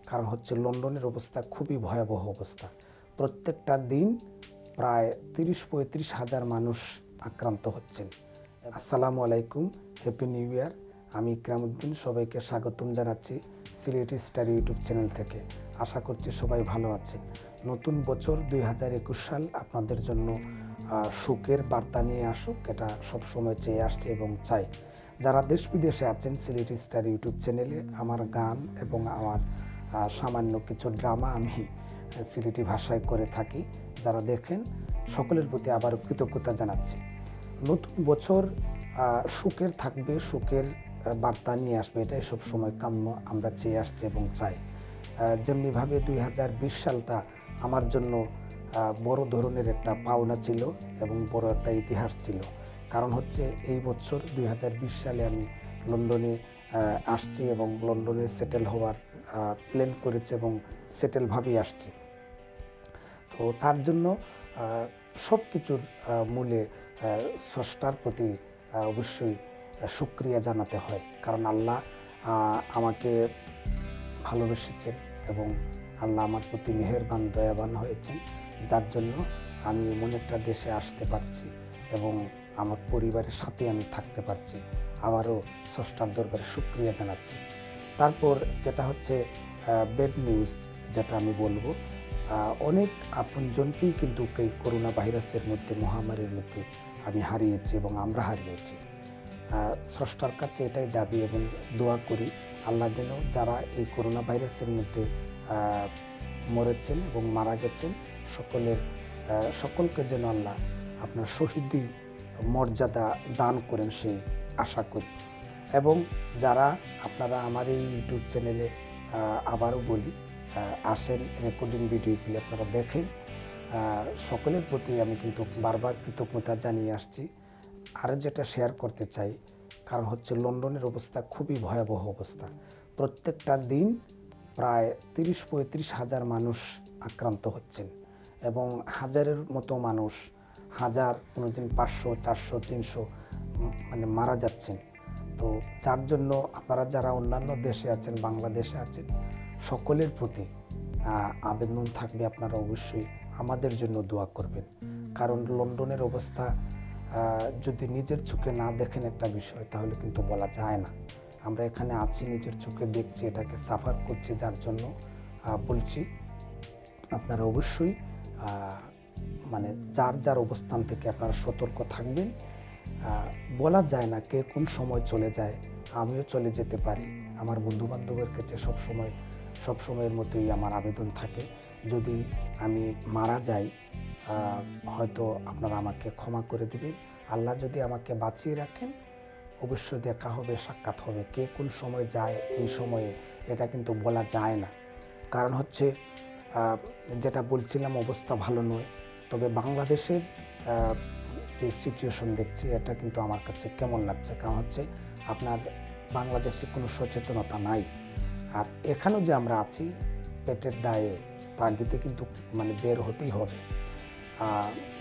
কারণ হচ্ছে লন্ডনের অবস্থা খুবই ভয়াবহ অবস্থা। প্রত্যেকটা দিন প্রায় 30-35 হাজার মানুষ আক্রান্ত হচ্ছেন। আসসালামু আলাইকুম, হ্যাপি নিউ ইয়ার। আমি ইকরামউদ্দিন, সবাইকে স্বাগতম জানাচ্ছি সিলেটি স্টার ইউটিউব চ্যানেল থেকে। আশা করছি সবাই ভালো আছেন। নতুন বছর 2021 সাল আপনাদের জন্য সুখের বার্তা নিয়ে আসুক, এটা সবসময় চেয়ে আসছে এবং চাই। যারা দেশ বিদেশে আছেন, সিলেটি স্টার ইউটিউব চ্যানেলে আমার গান এবং আমার সামান্য কিছু ড্রামা আমি সিলেটি ভাষায় করে থাকি। যারা দেখেন সকলের প্রতি আবার কৃতজ্ঞতা জানাচ্ছি। নতুন বছর সুখের থাকবে, সুখের বার্তা নিয়ে আসবে, এটাই সবসময় কাম্য, আমরা চেয়ে আসছি এবং চাই। যেমনিভাবে 2020 সালটা আমার জন্য বড় ধরনের একটা পাওনা ছিল এবং বড় একটা ইতিহাস ছিল। কারণ হচ্ছে এই বছর 2020 সালে আমি লন্ডনে আসছি এবং লন্ডনে সেটেল হওয়ার প্ল্যান করেছি এবং সেটেলভাবেই আসছি। তো তার জন্য সব কিছুর মূলে স্রষ্টার প্রতি অবশ্যই শুকরিয়া জানাতে হয়। কারণ আল্লাহ আমাকে ভালোবেসেছেন এবং আল্লাহ আমার প্রতি মেহেরবান, দয়াবান হয়েছেন, যার জন্য আমি এমন একটা দেশে আসতে পারছি এবং আমার পরিবারের সাথে আমি থাকতে পারছি। আবারও স্রষ্টার দরবারে শুকরিয়া জানাচ্ছি। তারপর যেটা হচ্ছে ব্যাড নিউজ, যেটা আমি বলবো, অনেক আপনজনকেই কিন্তু এই করোনা ভাইরাসের মধ্যে, মহামারীর মধ্যে আমি হারিয়েছি এবং আমরা হারিয়েছি। স্রষ্টার কাছে এটাই দাবি এবং দোয়া করি, আল্লাহ যেন যারা এই করোনা ভাইরাসের মধ্যে মরেছেন এবং মারা গেছেন সকলকে যেন আল্লাহ আপনার শহীদি মর্যাদা দান করেন, সেই আশা করি। এবং যারা আপনারা আমার এই ইউটিউব চ্যানেলে আবারও বলি আসেন, রেকর্ডিং ভিডিওগুলি আপনারা দেখেন, সকলের প্রতি আমি কিন্তু বারবার কৃতজ্ঞতা জানিয়ে আসছি। আর যেটা শেয়ার করতে চাই, কারণ হচ্ছে লন্ডনের অবস্থা খুবই ভয়াবহ অবস্থা। প্রত্যেকটা দিন প্রায় 30-35 হাজার মানুষ আক্রান্ত হচ্ছেন এবং হাজারের মতো মানুষ, কোনোদিন 500, 400, 300 মানে মারা যাচ্ছেন। তো যার জন্য আপনারা যারা অন্যান্য দেশে আছেন, বাংলাদেশে আছেন, সকলের প্রতি আবেদন থাকবে, আপনারা অবশ্যই আমাদের জন্য দোয়া করবেন। কারণ লন্ডনের অবস্থা যদি নিজের চোখে না দেখেন একটা বিষয়, তাহলে কিন্তু বলা যায় না। আমরা এখানে আছি, নিজের চোখে দেখছি, এটাকে সাফার করছি, যার জন্য বলছি আপনারা অবশ্যই মানে যার যার অবস্থান থেকে আপনারা সতর্ক থাকবেন। বলা যায় না কে কোন সময় চলে যায়, আমিও চলে যেতে পারি। আমার বন্ধুবান্ধবের কাছে সবসময়ের মতোই আমার আবেদন থাকে, যদি আমি মারা যাই হয়তো আপনারা আমাকে ক্ষমা করে দেবেন। আল্লাহ যদি আমাকে বাঁচিয়ে রাখেন, অবশ্যই দেখা হবে, সাক্ষাৎ হবে। কে কোন সময় যায় এই সময়ে, এটা কিন্তু বলা যায় না। কারণ হচ্ছে যেটা বলছিলাম, অবস্থা ভালো নয়। তবে বাংলাদেশের যে সিচুয়েশন দেখছি, এটা কিন্তু আমার কাছে কেমন লাগছে, কারণ হচ্ছে আপনার বাংলাদেশে কোনো সচেতনতা নাই। আর এখানেও যে আমরা আছি, পেটের দায়ে তাগিদে কিন্তু মানে বের হতেই হবে।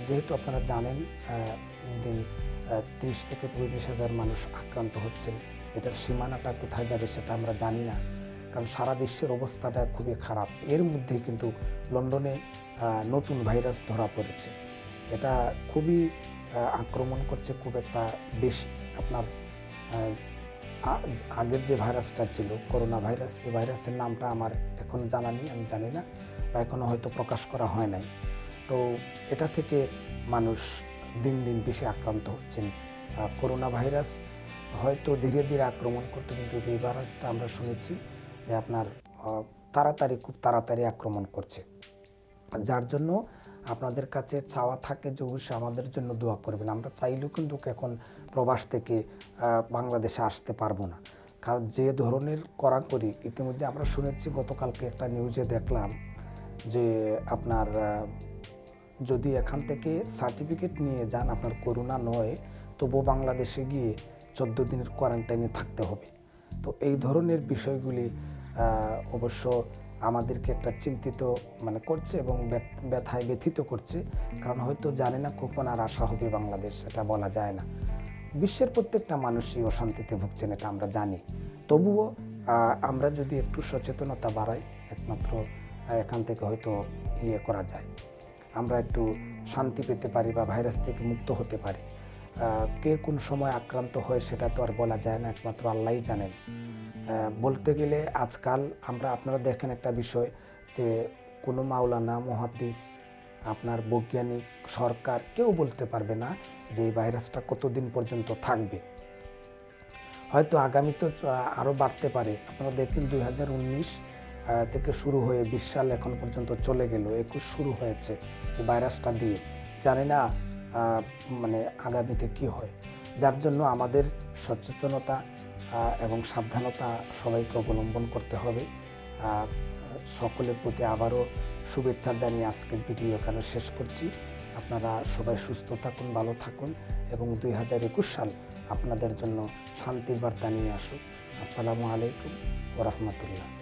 যেহেতু আপনারা জানেন দিন 30-35 হাজার মানুষ আক্রান্ত হচ্ছেন, এটার সীমানাটা কোথায় যাবে সেটা আমরা জানি না, কারণ সারা বিশ্বের অবস্থাটা খুবই খারাপ। এর মধ্যে কিন্তু লন্ডনে নতুন ভাইরাস ধরা পড়েছে, এটা খুবই আক্রমণ করছে, খুব একটা বেশি। আপনার আগের যে ভাইরাসটা ছিল করোনা ভাইরাস, এই ভাইরাসের নামটা আমার এখন জানা নেই, আমি জানি না, বা এখনও হয়তো প্রকাশ করা হয় নাই। তো এটা থেকে মানুষ দিন দিন বেশি আক্রান্ত হচ্ছেন। করোনা ভাইরাস হয়তো ধীরে ধীরে আক্রমণ করতে, কিন্তু এই ভাইরাসটা আমরা শুনেছি যে আপনার খুব তাড়াতাড়ি আক্রমণ করছে। যার জন্য আপনাদের কাছে চাওয়া থাকে যে অবশ্যই আমাদের জন্য দোয়া করবেন। আমরা চাইলেও কিন্তু এখন প্রবাস থেকে বাংলাদেশে আসতে পারবো না, কারণ যে ধরনের কড়াকড়ি ইতিমধ্যে আমরা শুনেছি। গতকালকে একটা নিউজে দেখলাম যে আপনার যদি এখান থেকে সার্টিফিকেট নিয়ে যান, আপনার করোনা নয়, তবুও বাংলাদেশে গিয়ে 14 দিনের কোয়ারেন্টাইনে থাকতে হবে। তো এই ধরনের বিষয়গুলি অবশ্য আমাদেরকে একটা চিন্তিত করছে এবং ব্যথায় ব্যথিত করছে, কারণ হয়তো জানে না কখন আর আসা হবে বাংলাদেশ, সেটা বলা যায় না। বিশ্বের প্রত্যেকটা মানুষই অশান্তিতে ভুগছেন, এটা আমরা জানি। তবুও আমরা যদি একটু সচেতনতা বাড়াই, একমাত্র এখান থেকে হয়তো করা যায়, আমরা একটু শান্তি পেতে পারি বা ভাইরাস থেকে মুক্ত হতে পারি। কে কোন সময় আক্রান্ত হয় সেটা তো আর বলা যায় না, একমাত্র আল্লাহই জানেন। বলতে গেলে আজকাল আপনারা দেখেন একটা বিষয়, যে কোনো মাওলানা, মুহাদ্দিস, আপনার বৈজ্ঞানিক, সরকার কেউ বলতে পারবে না যে এই ভাইরাসটা কতদিন পর্যন্ত থাকবে। হয়তো আগামীতে আরও বাড়তে পারে। আপনারা দেখেন 2019 থেকে শুরু হয়ে 20 সাল এখন পর্যন্ত চলে গেল, 21 শুরু হয়েছে এই ভাইরাসটা দিয়ে। জানি না মানে আগামীতে কি হয়। যার জন্য আমাদের সচেতনতা এবং সাবধানতা সবাইকে অবলম্বন করতে হবে। সকলের প্রতি আবারও শুভেচ্ছা জানিয়ে আজকের ভিডিও এখানে শেষ করছি। আপনারা সবাই সুস্থ থাকুন, ভালো থাকুন এবং 2021 সাল আপনাদের জন্য শান্তির বার্তা নিয়ে আসুক। আসসালামু আলাইকুম ওয়া রাহমাতুল্লাহ।